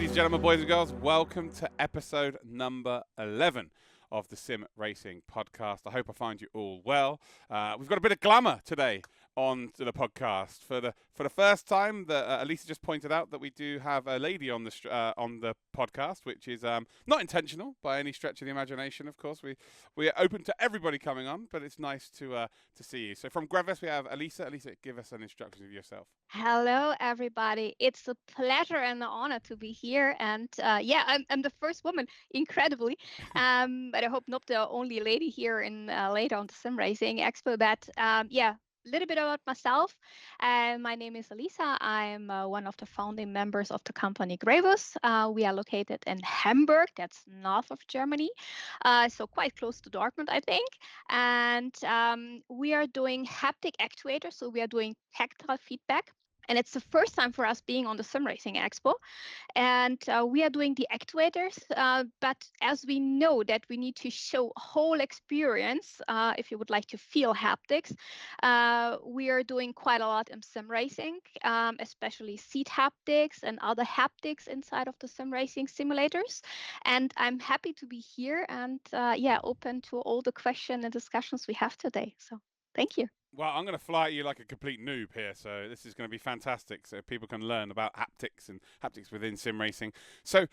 Ladies, gentlemen, boys and girls, welcome to episode number 11 of the Sim Racing Podcast. I hope I find you all well. We've got a bit of glamour today on to the podcast. For the first time, Elisa just pointed out that we do have a lady on the podcast, which is not intentional by any stretch of the imagination. Of course, we are open to everybody coming on, but it's nice to see you. So from Grewus, we have Elisa. Elisa, give us an introduction of yourself. Hello, everybody. It's a pleasure and an honor to be here. And I'm the first woman, incredibly. But I hope not the only lady here later on the Sim Racing Expo. But a little bit about myself. My name is Elisa. I'm one of the founding members of the company Grewus. We are located in Hamburg, that's north of Germany, so quite close to Dortmund, I think. And we are doing haptic actuators, so we are doing tactile feedback. And it's the first time for us being on the SimRacing Expo. And we are doing the actuators, but as we know that we need to show whole experience, if you would like to feel haptics, we are doing quite a lot in sim racing, especially seat haptics and other haptics inside of the sim racing simulators. And I'm happy to be here and open to all the questions and discussions we have today. So thank you. Well, I'm going to fly at you like a complete noob here, so this is going to be fantastic so people can learn about haptics and haptics within sim racing. So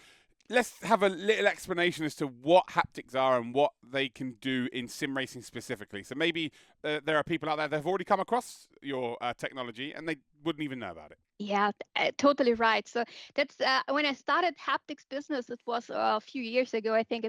let's have a little explanation as to what haptics are and what they can do in sim racing specifically. So maybe there are people out there that have already come across your technology and they wouldn't even know about it. Yeah, totally right. So that's when I started haptics business, it was a few years ago. I think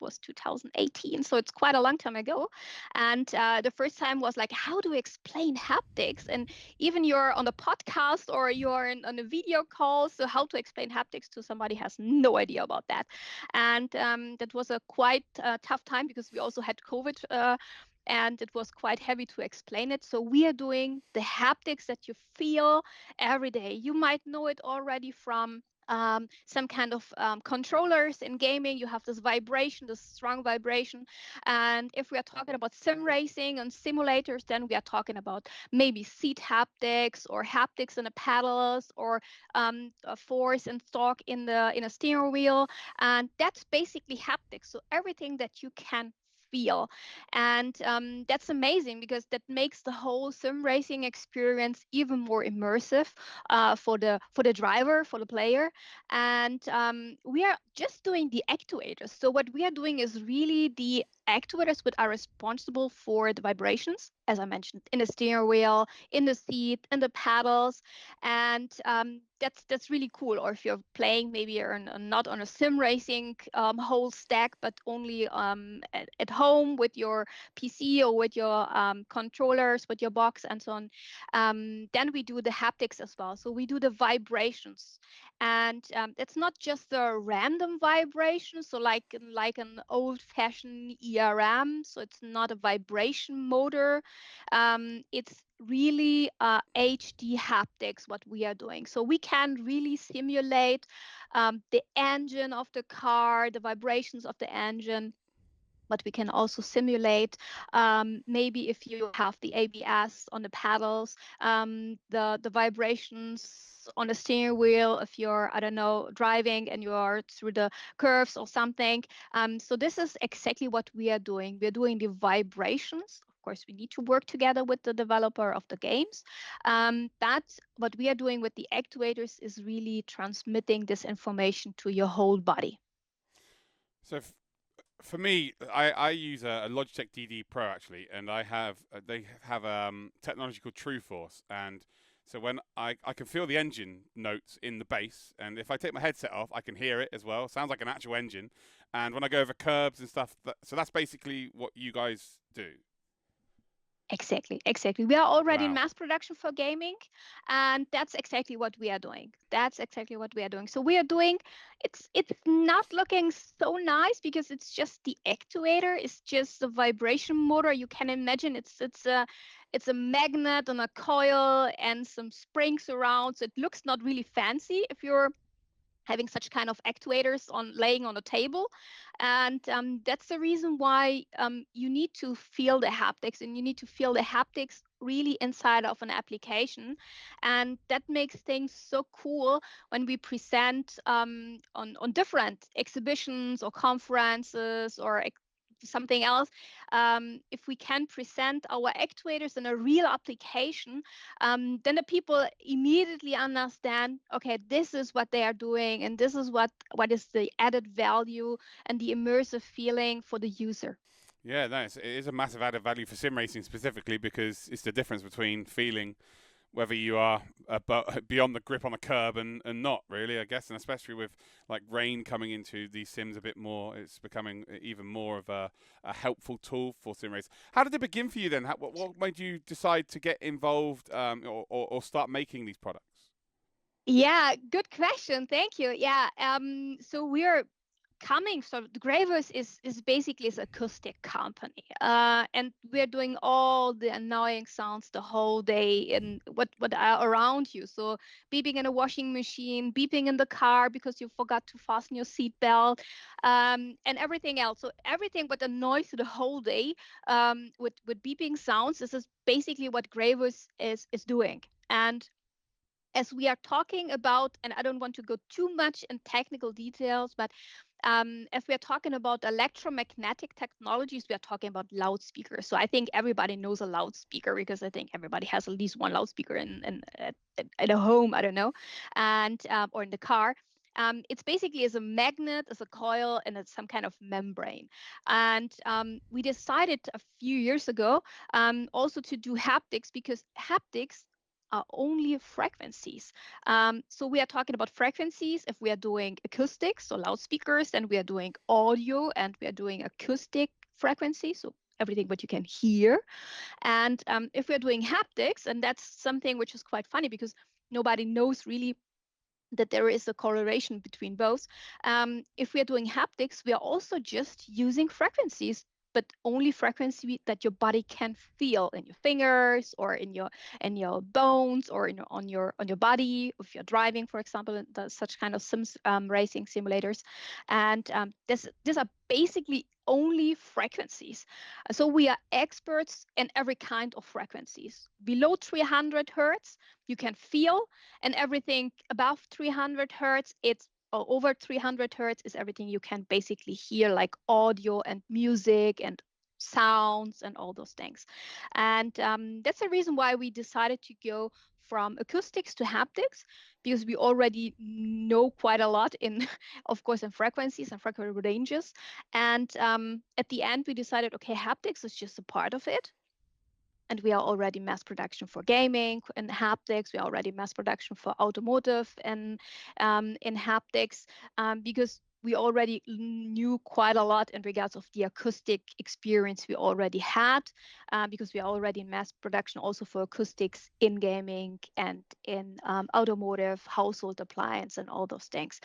was 2018, so it's quite a long time ago. And the first time was like, how do we explain haptics? And even you're on a podcast or you're on a video call, so how to explain haptics to somebody has no idea about that. And that was a quite tough time because we also had COVID. And it was quite heavy to explain it. So we are doing the haptics that you feel every day. You might know it already from some kind of controllers in gaming. You have this vibration, this strong vibration. And if we are talking about sim racing and simulators, then we are talking about maybe seat haptics or haptics in the pedals or a force and torque in a steering wheel. And that's basically haptics. So everything that you can feel. And that's amazing because that makes the whole sim racing experience even more immersive for the driver, for the player. And we are just doing the actuators. So what we are doing is really the actuators which are responsible for the vibrations, as I mentioned, in the steering wheel, in the seat, in the pedals. And that's really cool. Or if you're playing, maybe you're not on a sim racing whole stack, but only at home with your PC or with your controllers, with your box and so on. Then we do the haptics as well. So we do the vibrations. And it's not just a random vibration, so like an old-fashioned ERM. So it's not a vibration motor. It's really HD haptics what we are doing. So we can really simulate the engine of the car, the vibrations of the engine. But we can also simulate maybe if you have the ABS on the pedals, the vibrations on the steering wheel, if you're, I don't know, driving and you're through the curves or something. So this is exactly what we are doing. We're doing the vibrations. Of course, we need to work together with the developer of the games. But what we are doing with the actuators is really transmitting this information to your whole body. So for me, I use a Logitech DD Pro actually, and they have technology called True Force, and so when I can feel the engine notes in the bass, and if I take my headset off, I can hear it as well. Sounds like an actual engine, and when I go over curbs and stuff, so that's basically what you guys do. Exactly. We are already in Wow. mass production for gaming, and that's exactly what we are doing. So we are doing, it's not looking so nice because it's just the actuator, it's just the vibration motor. You can imagine it's a magnet and a coil and some springs around. So it looks not really fancy if you're having such kind of actuators laying on a table. And that's the reason why you need to feel the haptics, and you need to feel the haptics really inside of an application. And that makes things so cool when we present on different exhibitions or conferences or something else. If we can present our actuators in a real application, then the people immediately understand, okay, this is what they are doing, and this is what is the added value and the immersive feeling for the user. Yeah, no, it is a massive added value for sim racing specifically because it's the difference between feeling whether you are beyond the grip on the curb and not really, I guess, and especially with like rain coming into these sims a bit more, it's becoming even more of a helpful tool for sim racing. How did it begin for you then? What made you decide to get involved or start making these products? Yeah, good question. Thank you. Yeah. So we're coming. So the Grewus is basically an acoustic company, and we're doing all the annoying sounds the whole day and what are around you. So beeping in a washing machine, beeping in the car because you forgot to fasten your seatbelt, and everything else. So everything what annoys you the whole day, with beeping sounds. This is basically what Grewus is doing. And as we are talking about, and I don't want to go too much in technical details, but as we are talking about electromagnetic technologies, we are talking about loudspeakers. So I think everybody knows a loudspeaker because I think everybody has at least one loudspeaker at a home. I don't know, and or in the car. It's basically as a magnet, as a coil, and it's some kind of membrane. And we decided a few years ago also to do haptics because haptics are only frequencies. So we are talking about frequencies. If we are doing acoustics, so loudspeakers, then we are doing audio and we are doing acoustic frequencies, so everything what you can hear. And if we're doing haptics, and that's something which is quite funny because nobody knows really that there is a correlation between both. If we are doing haptics, we are also just using frequencies, but only frequency that your body can feel in your fingers or in your bones or on your body. If you're driving, for example, such kind of racing simulators, and these are basically only frequencies. So we are experts in every kind of frequencies. Below 300 hertz, you can feel, and everything above 300 hertz, it's or over 300 hertz is everything you can basically hear, like audio and music and sounds and all those things. And that's the reason why we decided to go from acoustics to haptics, because we already know quite a lot in, of course, in frequencies and frequency ranges. And at the end, we decided, okay, haptics is just a part of it, and we are already mass production for gaming in haptics. We are already mass production for automotive and in haptics, because we already knew quite a lot in regards of the acoustic experience we already had, because we are already in mass production also for acoustics in gaming and in automotive, household appliance, and all those things.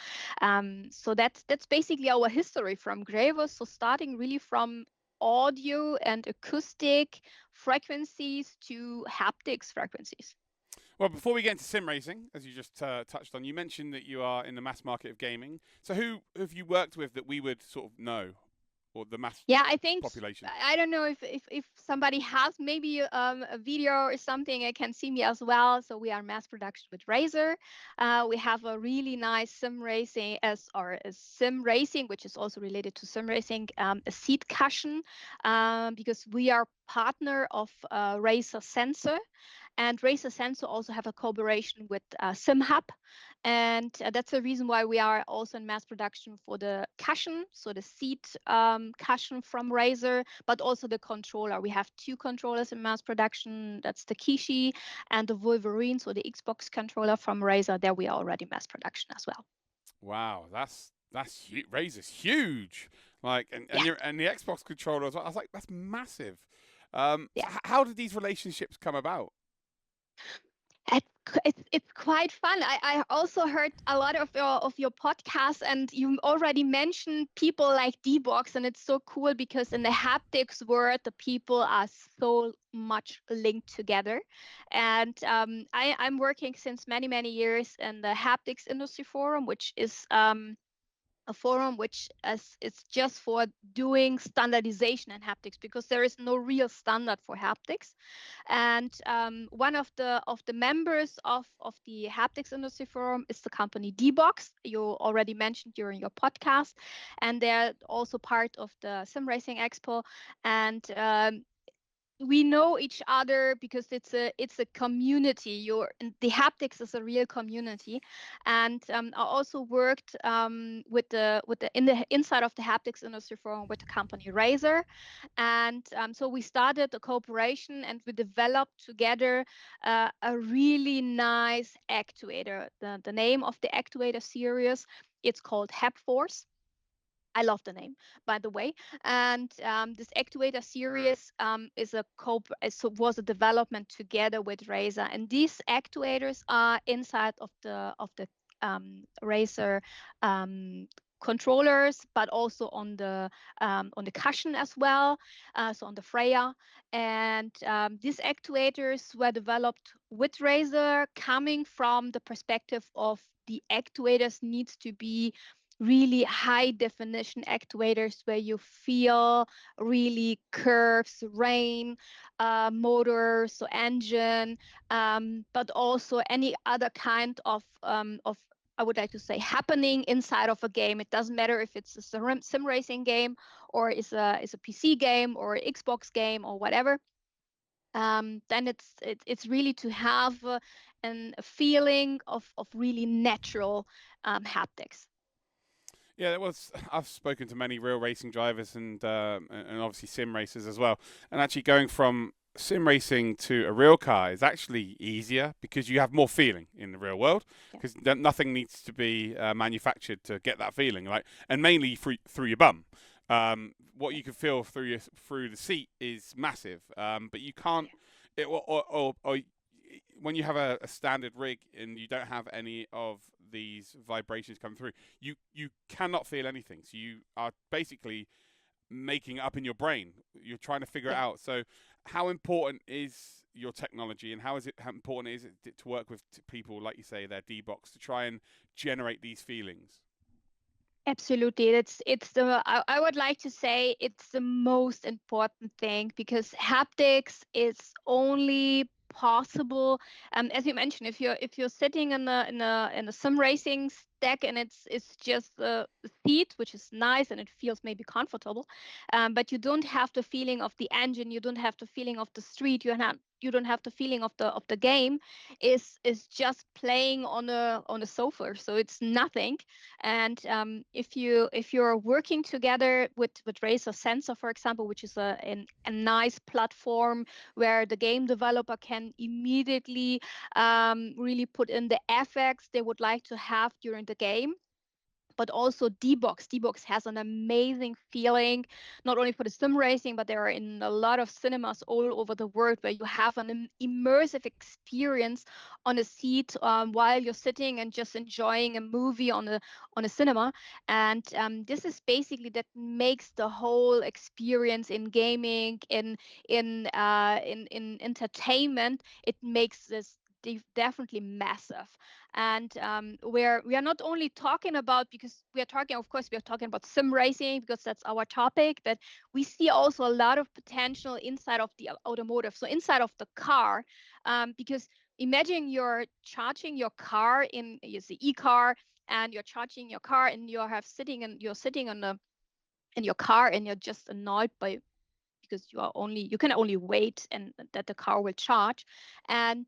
So that's basically our history from Grewus. So starting really from audio and acoustic frequencies to haptics frequencies. Well, before we get into sim racing, as you just touched on, you mentioned that you are in the mass market of gaming. So who have you worked with that we would sort of know, or the mass Yeah, I think population? I don't know if somebody has maybe a video or something, it can see me as well. So we are mass production with Razer. We have a really nice sim racing as sim racing, which is also related to sim racing, a seat cushion, because we are partner of Razer Sensor. And Razer Sensor also have a collaboration with SimHub. And that's the reason why we are also in mass production for the cushion, so the seat cushion from Razer, but also the controller. We have two controllers in mass production. That's the Kishi and the Wolverine, so the Xbox controller from Razer. There we are already mass production as well. Wow, that's Razer's huge. Like, Yeah, and the Xbox controller as well. I was like, that's massive. yeah. How did these relationships come about? It's quite fun. I also heard a lot of your podcasts, and you already mentioned people like D-Box, and it's so cool because in the haptics world, the people are so much linked together. And I'm working since many years in the Haptics Industry Forum, which is a forum which is just for doing standardization in haptics, because there is no real standard for haptics. And one of the members of the haptics industry forum is the company D-Box, you already mentioned during your podcast, and they're also part of the SimRacing Expo. And we know each other because it's a community. The haptics is a real community. And I also worked with the inside of the haptics industry forum with the company Razer. And so we started a cooperation, and we developed together a really nice actuator. The name of the actuator series, it's called HapForce. I love the name, by the way. And this actuator series was a development together with Razer. And these actuators are inside of the Razer controllers, but also on the cushion as well, so on the Freya. And these actuators were developed with Razer, coming from the perspective of the actuators needs to be really high definition actuators where you feel really curves, rain, motor, so engine, but also any other kind of I would like to say happening inside of a game. It doesn't matter if it's a sim racing game or is a PC game or Xbox game or whatever. Then it's really to have a feeling of really natural haptics. Yeah, well, I've spoken to many real racing drivers and obviously sim racers as well. And actually, going from sim racing to a real car is actually easier because you have more feeling in the real world, Yeah. because nothing needs to be manufactured to get that feeling, like, and mainly through your bum. What you can feel through the seat is massive, but you can't. Or when you have a standard rig and you don't have any of these vibrations come through, you cannot feel anything. So you are basically making it up in your brain. You're trying to figure it Yeah. out. So how important is your technology, and how important is it to work with people like you say, their D-Box, to try and generate these feelings? Absolutely. I would like to say it's the most important thing, because haptics is only possible, as you mentioned, if you're sitting in a sim racing deck, and it's just the seat, which is nice and it feels maybe comfortable, but you don't have the feeling of the engine, you don't have the feeling of the street, you don't have the feeling of the game, is just playing on a sofa, so it's nothing. And if you're working together with Razer Sensor, for example, which is a nice platform where the game developer can immediately really put in the effects they would like to have during the game, but also D-Box. D-Box has an amazing feeling, not only for the sim racing, but they are in a lot of cinemas all over the world, where you have an immersive experience on a seat while you're sitting and just enjoying a movie on a cinema. And this is basically that makes the whole experience in gaming, in entertainment. It makes this definitely massive. And we are not only talking about, because we are talking, of course, we are talking about sim racing because that's our topic, but we see also a lot of potential inside of the automotive, so inside of the car, because imagine you're charging your car in, you see, e-car, and you're charging your car, and you're sitting on the in your car, and you're just annoyed by, because you can only wait and that the car will charge. And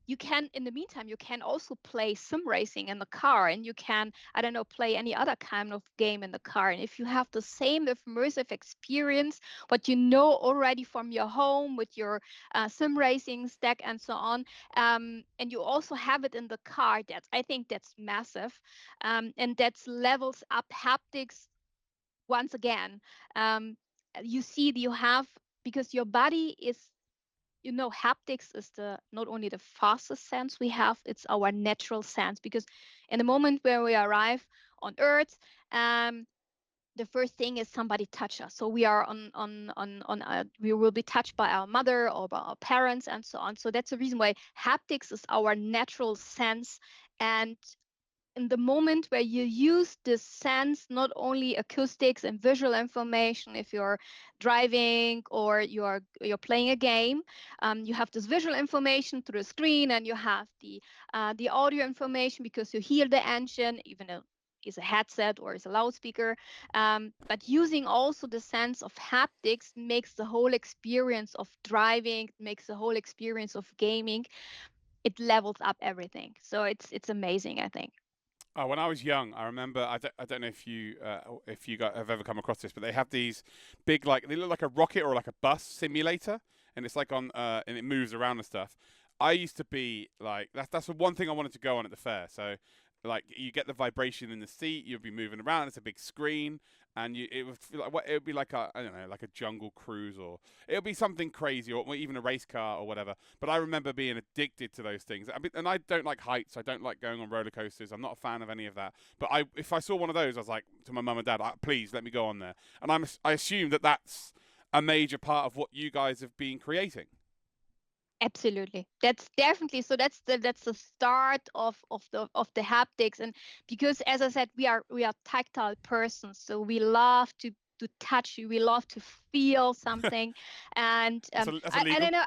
you can, in the meantime, you can also play sim racing in the car, and you can, I don't know, play any other kind of game in the car. And if you have the same immersive experience, what you know already from your home with your sim racing stack and so on, and you also have it in the car, I think that's massive. And that's levels up haptics once again. um, you see you have, because your body is, haptics is the not only the fastest sense we have, it's our natural sense, because in the moment where we arrive on earth, um, the first thing is somebody touch us, so we are we will be touched by our mother or by our parents and so on. So that's the reason why haptics is our natural sense. And in the moment where you use this sense, not only acoustics and visual information, if you're driving or you're playing a game, you have this visual information through the screen, and you have the audio information because you hear the engine, even though is a headset or is a loudspeaker. But using also the sense of haptics makes the whole experience of driving, makes the whole experience of gaming. It levels up everything. So it's amazing, I think. Oh, when I was young, I remember. I don't know if you guys have ever come across this, but they have these big, like, they look like a rocket or like a bus simulator, and it's like on and it moves around and stuff. I used to be like that's the one thing I wanted to go on at the fair. So like you get the vibration in the seat, you'll be moving around. It's a big screen, and it would feel like it would be like I don't know, like a jungle cruise, or it would be something crazy, or even a race car or whatever. But I remember being addicted to those things. And I don't like heights. I don't like going on roller coasters. I'm not a fan of any of that. But if I saw one of those, I was like to my mum and dad, please let me go on there. And I assume that that's a major part of what you guys have been creating. Absolutely. That's definitely so. That's the start of the haptics, and because, as I said, we are tactile persons, so we love to touch. We love to feel something, and That's illegal. I don't know.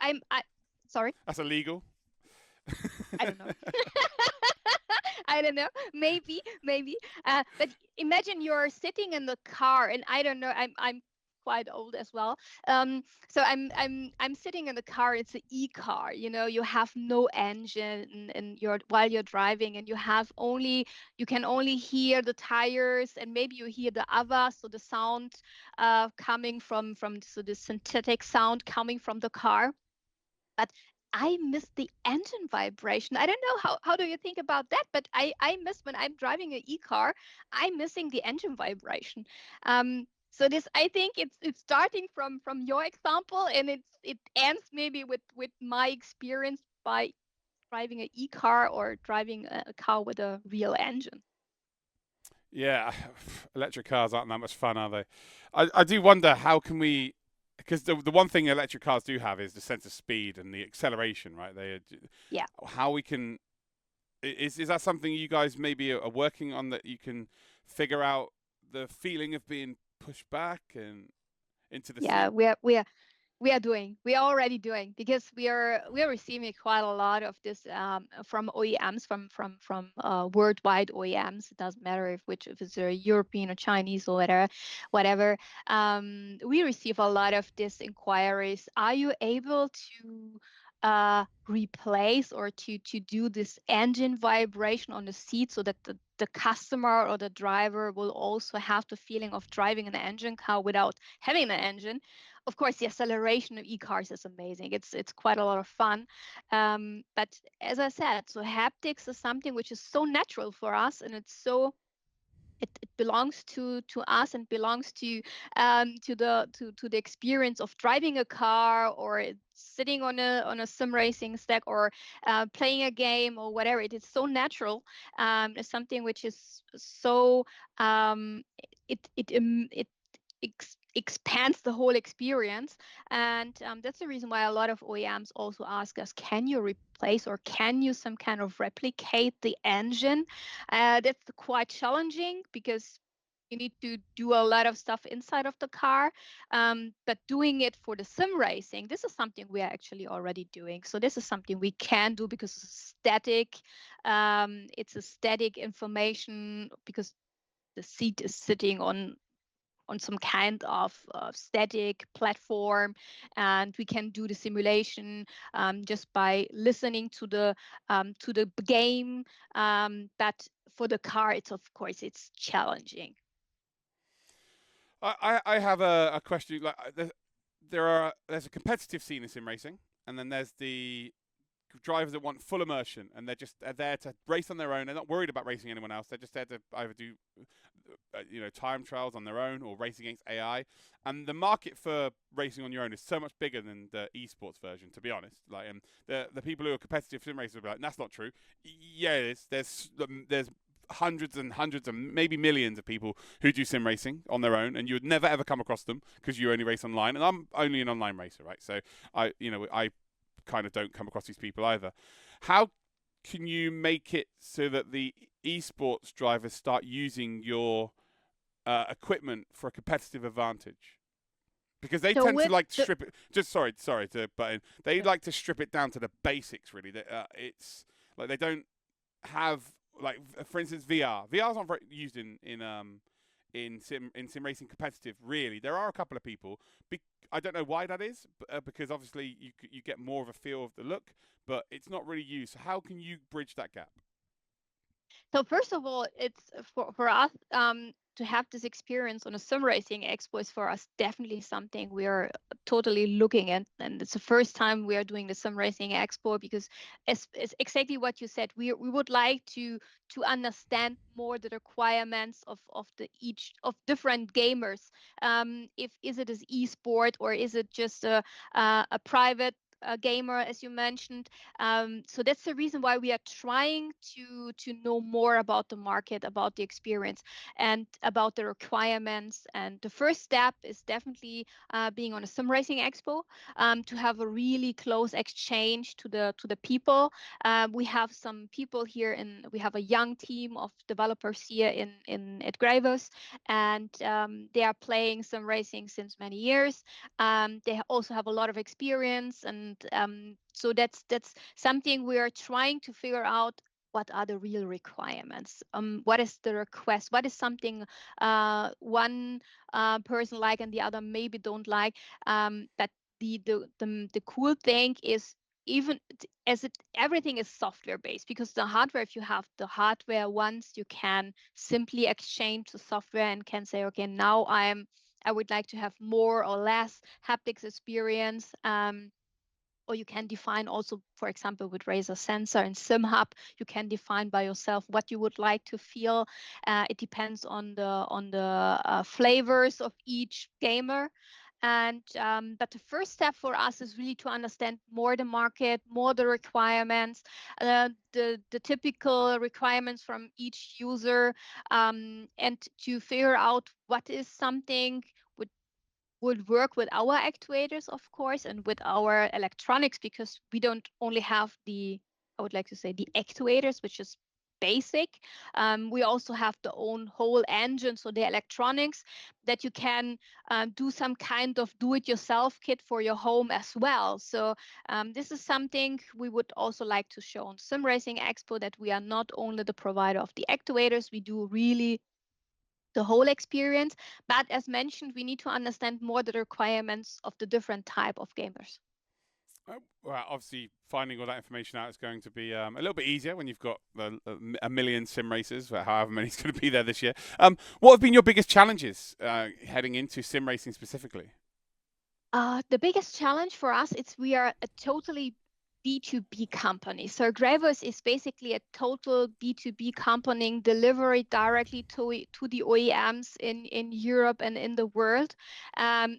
Sorry. That's illegal. I don't know. I don't know. Maybe. But imagine you're sitting in the car, and I don't know. I'm quite old as well. So I'm sitting in the car. It's an e-car. You have no engine, and while you're driving, and you can only hear the tires, and maybe you hear the other, so the sound coming from so the synthetic sound coming from the car. But I miss the engine vibration. I don't know how do you think about that, but I miss when I'm driving an e-car, I'm missing the engine vibration. So this, I think it's starting from your example, and it ends maybe with my experience by driving an e-car or driving a car with a real engine. Yeah, electric cars aren't that much fun, are they? I do wonder how can we, because the one thing electric cars do have is the sense of speed and the acceleration, right? Yeah. How we can is that something you guys maybe are working on, that you can figure out the feeling of being pushed back and into the Yeah, seat? we are already doing, because we are receiving quite a lot of this from OEMs, from worldwide OEMs. It doesn't matter if it's a European or Chinese or whatever. We receive a lot of these inquiries. Are you able to replace or to do this engine vibration on the seat, so that the customer or the driver will also have the feeling of driving an engine car without having an engine? Of course, the acceleration of e-cars is amazing. It's quite a lot of fun. But as I said, so haptics is something which is so natural for us, and it belongs to us, and belongs to the experience of driving a car, or sitting on a sim racing stack, or playing a game or whatever. It is so natural. It's something which is so it expands the whole experience. And that's the reason why a lot of OEMs also ask us, can you replace, or can you some kind of replicate the engine? That's quite challenging, because you need to do a lot of stuff inside of the car. But doing it for the sim racing, this is something we are actually already doing. So this is something we can do, because it's static. It's a static information, because the seat is sitting on some kind of static platform, and we can do the simulation just by listening to the game. But for the car, it's challenging. I have a question. Like there's a competitive scene in sim racing, and then there's the drivers that want full immersion, and they're there to race on their own. They're not worried about racing anyone else. They're just there to either do time trials on their own or race against AI. And the market for racing on your own is so much bigger than the esports version, to be honest. Like the people who are competitive sim racers will be like, that's not true. Yeah, it is. There's hundreds and hundreds and maybe millions of people who do sim racing on their own, and you would never ever come across them because you only race online. And I'm only an online racer, right? So I kind of don't come across these people either. How can you make it so that the esports drivers start using your equipment for a competitive advantage? Because they So tend to with like to the strip it. Just sorry to butt in. They yeah. like to strip it down to the basics. Really, it's like they don't have like for instance VR. VR is not very used in sim racing competitive. Really, there are a couple of people. I don't know why that is, because obviously you get more of a feel of the look, but it's not really used. So how can you bridge that gap? So first of all, it's for us to have this experience on a sim racing expo is for us definitely something we are totally looking at, and it's the first time we are doing the sim racing expo because, as exactly what you said, we would like to understand more the requirements of the each of different gamers. If is it as esport or is it just a private gamer, as you mentioned. So that's the reason why we are trying to know more about the market, about the experience, and about the requirements. And the first step is definitely being on a sim racing expo to have a really close exchange to the people. We have some people here we have a young team of developers here in at Grewus, and they are playing sim racing since many years. They also have a lot of experience, and so that's something we are trying to figure out. What are the real requirements? What is the request? What is something one person like and the other maybe don't like? But the cool thing is even as it everything is software based, because the hardware, if you have the hardware once, you can simply exchange the software and can say, okay, now I would like to have more or less haptics experience. Or you can define also, for example, with Razer Sensor and SimHub, you can define by yourself what you would like to feel. It depends on the flavors of each gamer. And but the first step for us is really to understand more the market, more the requirements, the typical requirements from each user, and to figure out what is something would work with our actuators, of course, and with our electronics, because we don't only have I would like to say, the actuators, which is basic. We also have the own whole engine, so the electronics that you can do some kind of do-it-yourself kit for your home as well. So this is something we would also like to show on Sim Racing Expo, that we are not only the provider of the actuators, we do really the whole experience. But as mentioned, we need to understand more the requirements of the different type of gamers. Well, obviously, finding all that information out is going to be a little bit easier when you've got a million sim racers, however many is going to be there this year. What have been your biggest challenges heading into sim racing specifically? The biggest challenge for us is we are a totally B2B company. So Grewus is basically a total B2B company, delivery directly to the OEMs in Europe and in the world.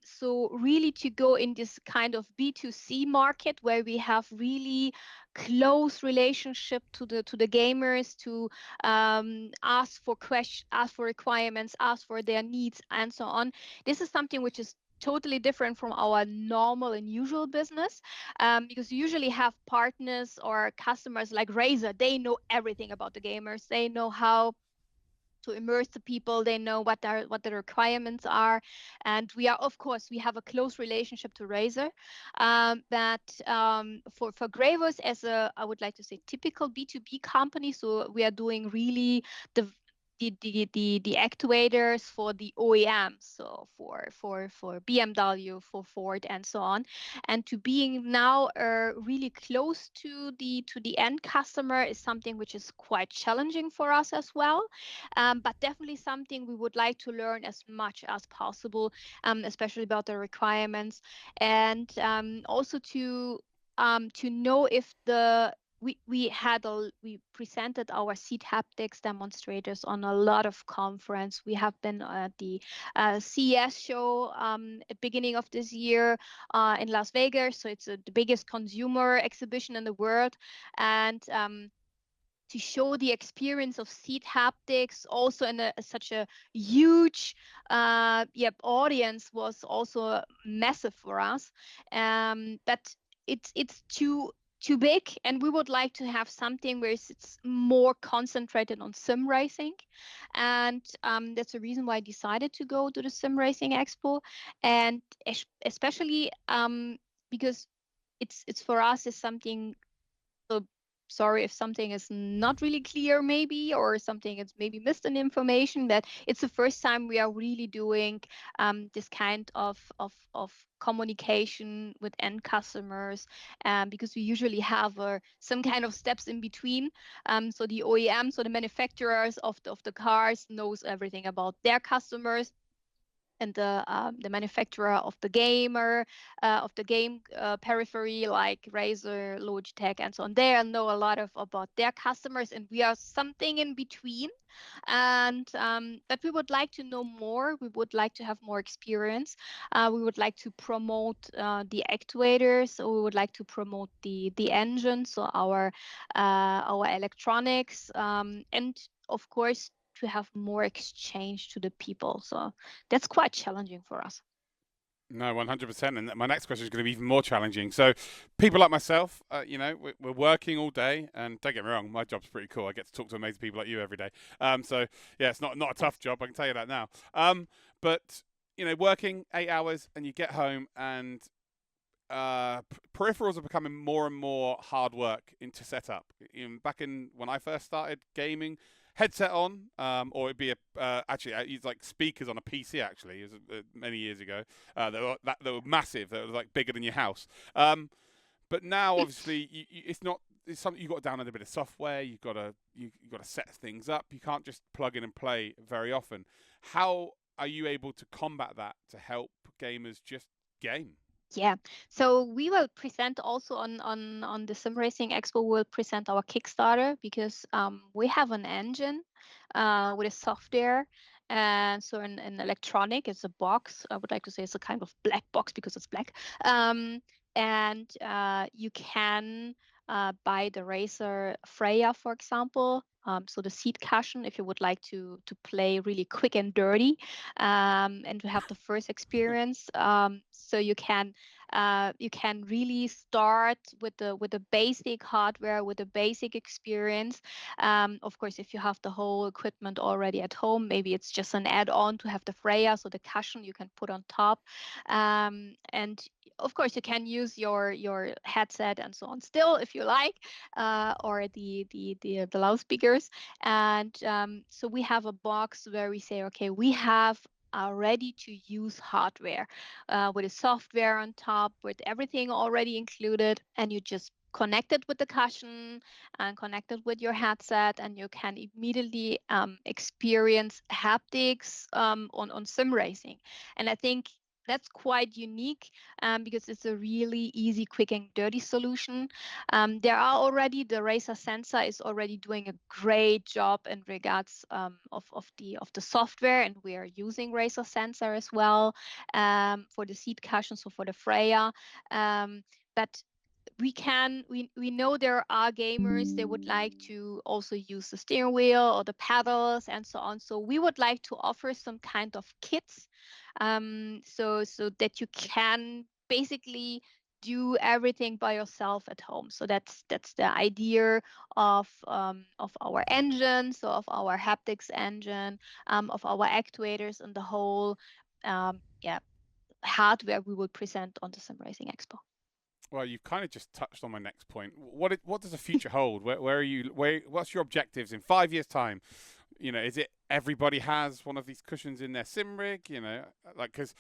So really to go in this kind of B2C market where we have really close relationship to the gamers, to ask for questions, ask for requirements, ask for their needs, and so on. This is something which is totally different from our normal and usual business, because you usually have partners or customers like Razer. They know everything about the gamers. They know how to immerse the people. They know what the requirements are, and we are, of course, we have a close relationship to Razer. But for Grewus, as I would like to say, typical B2B company, so we are doing really the the actuators for the OEMs, so for BMW, for Ford, and so on, and to being now really close to the end customer is something which is quite challenging for us as well, but definitely something we would like to learn as much as possible, especially about the requirements, and also to know if we presented our seat haptics demonstrators on a lot of conference. We have been at the CES show at beginning of this year in Las Vegas. So it's the biggest consumer exhibition in the world, and to show the experience of seat haptics also in such a huge audience was also massive for us. But it's too big, and we would like to have something where it's more concentrated on sim racing, and that's the reason why I decided to go to the Sim Racing Expo, and especially because it's for us is something. So sorry if something is not really clear, maybe, or something is maybe missed in information. That it's the first time we are really doing this kind of communication with end customers, because we usually have some kind of steps in between. So the OEM, so the manufacturers of the cars, knows everything about their customers, and the manufacturer of the gamer of the game periphery like Razer, Logitech, and so on. They know a lot of about their customers, and we are something in between. And but we would like to know more. We would like to have more experience. We would like to promote the actuators. So we would like to promote the engine, so our electronics, and of course to have more exchange to the people. So that's quite challenging for us. No, 100%. And my next question is going to be even more challenging. So, people like myself, we're working all day, and don't get me wrong, my job's pretty cool. I get to talk to amazing people like you every day. So, yeah, it's not a tough job. I can tell you that now. But working 8 hours, and you get home, and peripherals are becoming more and more hard work to set up. Back in when I first started gaming, headset on, or it'd be actually I used like speakers on a PC. Actually, it was many years ago. They were massive. They were like bigger than your house. But now, obviously, it's not. It's something you've got to download a bit of software. You've got to set things up. You can't just plug in and play very often. How are you able to combat that to help gamers just game? Yeah, so we will present also on the Sim Racing Expo. We'll present our Kickstarter, because we have an engine with a software, and so an electronic. It's a box. I would like to say it's a kind of black box because it's black. And you can buy the Racer Freya, for example. So the seat cushion, if you would like to play really quick and dirty, and to have the first experience. So you can really start with the basic hardware, with the basic experience. Of course, if you have the whole equipment already at home, maybe it's just an add-on to have the Freya, so the cushion you can put on top. And of course, you can use your headset and so on still if you like, or the loudspeakers. And so we have a box where we say, okay, we have ready to use hardware with a software on top, with everything already included, and you just connect it with the cushion and connect it with your headset, and you can immediately experience haptics on sim racing. And I think that's quite unique, because it's a really easy, quick, and dirty solution. There are already, the Racer sensor is already doing a great job in regards of the software, and we are using Racer sensor as well for the seat cushion, so for the Freya. But we know there are gamers, they would like to also use the steering wheel or the pedals and so on. So we would like to offer some kind of kits, so that you can basically do everything by yourself at home. So that's the idea of our engine, so of our haptics engine, of our actuators, and the whole hardware we will present on the Sim Racing Expo. Well, you've kind of just touched on my next point. What does the future hold? Where are you? What's your objectives in 5 years' time? Is it everybody has one of these cushions in their sim rig? Because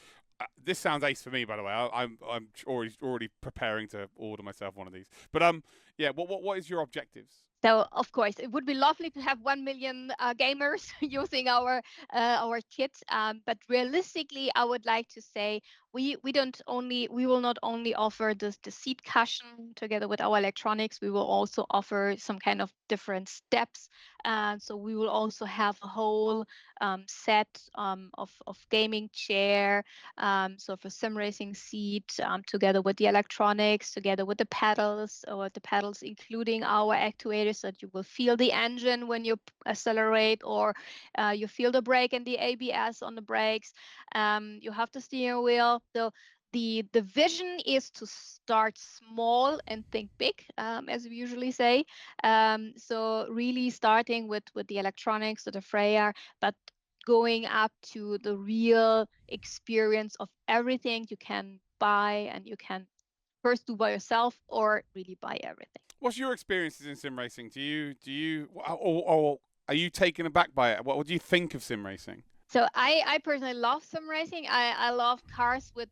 this sounds ace for me, by the way. I'm already preparing to order myself one of these. But yeah. What is your objectives? So of course, it would be lovely to have 1 million gamers using our kit. But realistically, I would like to say we will not only offer the seat cushion together with our electronics. We will also offer some kind of different steps. So we will also have a whole set of gaming chair. So for sim racing seat, together with the electronics, together with the pedals, or the pedals including our actuators, so that you will feel the engine when you accelerate, or you feel the brake and the ABS on the brakes. You have the steering wheel. So the vision is to start small and think big, as we usually say. So really starting with the electronics or the Freya, but going up to the real experience of everything you can buy and you can first do by yourself or really buy everything. What's your experiences in sim racing? Or are you taken aback by it? What do you think of sim racing? So I personally love sim racing. I love cars with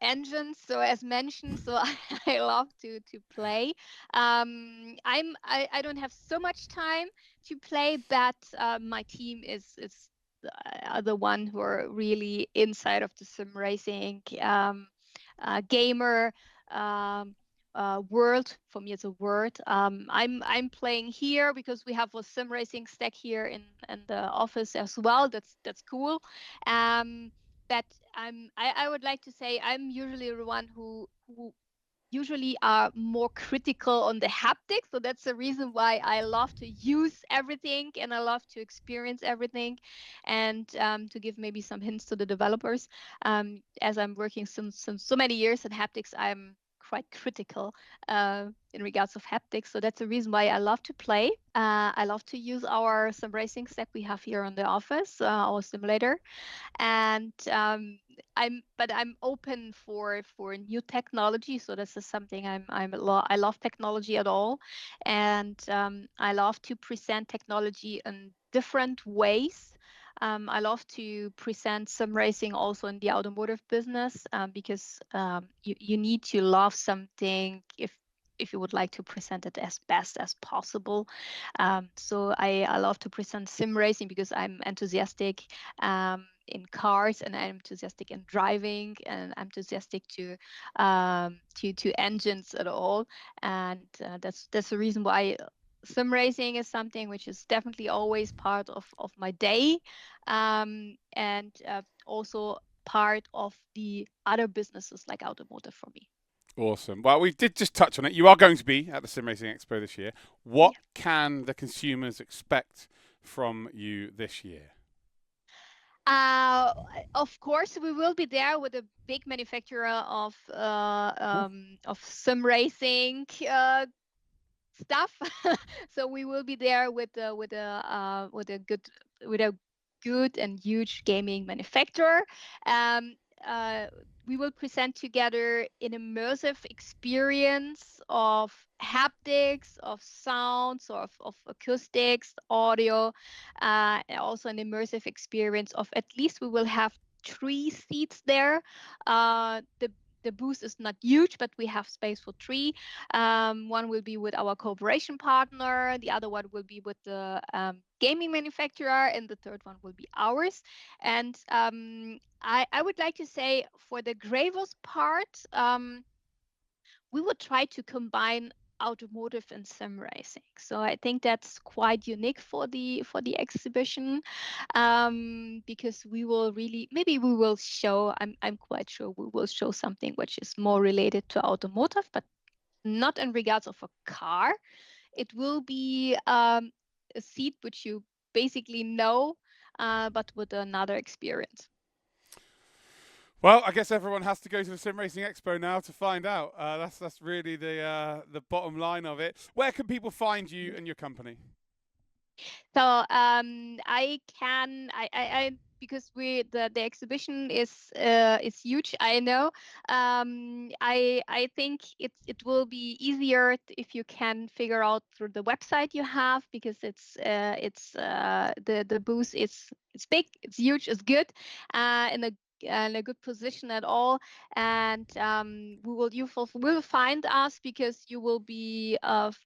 engines. So as mentioned, so I love to play. I don't have so much time to play, but my team is the one who are really inside of the sim racing gamer. Um, World for me it's a word. I'm playing here because we have a sim racing stack here in the office as well. That's cool. Um, but I would like to say I'm usually the one who usually are more critical on the haptics. So that's the reason why I love to use everything and I love to experience everything. And to give maybe some hints to the developers, as I'm working since so many years in haptics, I'm quite critical in regards of haptics. So that's the reason why I love to play. I love to use our sim racing stack we have here on the office, our simulator, and I'm open for new technology. So this is something I love technology at all, and I love to present technology in different ways. I love to present some racing also in the automotive business, because you need to love something if you would like to present it as best as possible. So I love to present sim racing because I'm enthusiastic in cars and I'm enthusiastic in driving and I'm enthusiastic to engines at all. And that's the reason why sim racing is something which is definitely always part of my day, and also part of the other businesses like automotive for me. Awesome. Well, we did just touch on it. You are going to be at the Sim Racing Expo this year. What Yeah. can the consumers expect from you this year? Uh, of course, we will be there with a big manufacturer Ooh. of sim racing stuff. So we will be there with a good and huge gaming manufacturer. Um, uh, we will present together an immersive experience of haptics, of sounds, of acoustics, audio, and also an immersive experience of at least we will have 3 seats there. The booth is not huge, but we have space for 3. One will be with our cooperation partner, the other one will be with the gaming manufacturer, and the third one will be ours. And I would like to say for the Grewus part, we would try to combine automotive and sim racing. So I think that's quite unique for the exhibition, because we will really maybe we will show. I'm quite sure we will show something which is more related to automotive, but not in regards of a car. It will be a seat which you basically know, but with another experience. Well, I guess everyone has to go to the Sim Racing Expo now to find out. That's really the bottom line of it. Where can people find you and your company? So I can I because the exhibition is huge. I know. I think it will be easier if you can figure out through the website you have because the booth is it's big, it's huge, it's good, in a good position at all, and you will find us because you will be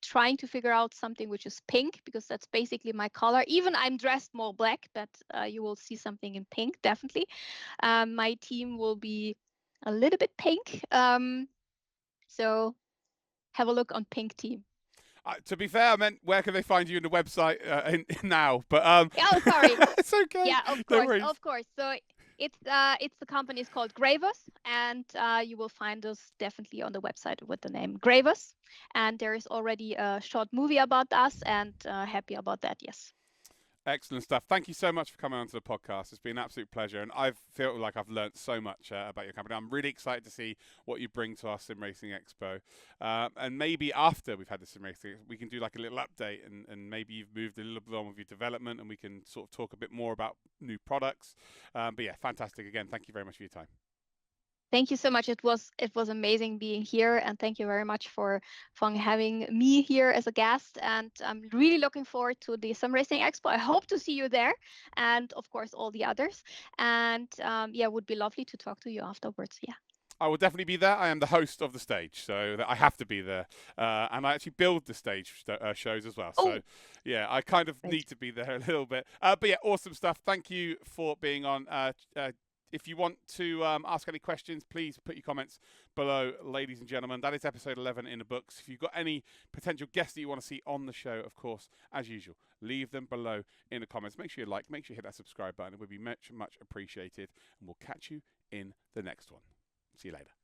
trying to figure out something which is pink because that's basically my color. Even I'm dressed more black, but you will see something in pink definitely. My team will be a little bit pink, so have a look on pink team. To be fair, I meant where can they find you in the website now? But Oh, sorry. it's okay. Yeah, No worries. of course. So it's the company is called Grewus, and you will find us definitely on the website with the name Grewus. And there is already a short movie about us, and happy about that. Yes. Excellent stuff. Thank you so much for coming onto the podcast. It's been an absolute pleasure, and I feel like I've learned so much about your company. I'm really excited to see what you bring to our SimRacing Expo, and maybe after we've had the SimRacing, we can do like a little update, and maybe you've moved a little bit on with your development, and we can sort of talk a bit more about new products. But yeah, fantastic. Again, thank you very much for your time. Thank you so much. It was amazing being here, and thank you very much for having me here as a guest. And I'm really looking forward to the SimRacing Expo. I hope to see you there, and of course all the others. And yeah, it would be lovely to talk to you afterwards. Yeah. I will definitely be there. I am the host of the stage, so I have to be there. And I actually build the stage shows as well. So, yeah, I kind of need to be there a little bit. But yeah, awesome stuff. Thank you for being on. If you want to ask any questions, please put your comments below, ladies and gentlemen. That is episode 11 in the books. If you've got any potential guests that you want to see on the show, of course, as usual, leave them below in the comments. Make sure you like, make sure you hit that subscribe button. It would be much, much appreciated. And we'll catch you in the next one. See you later.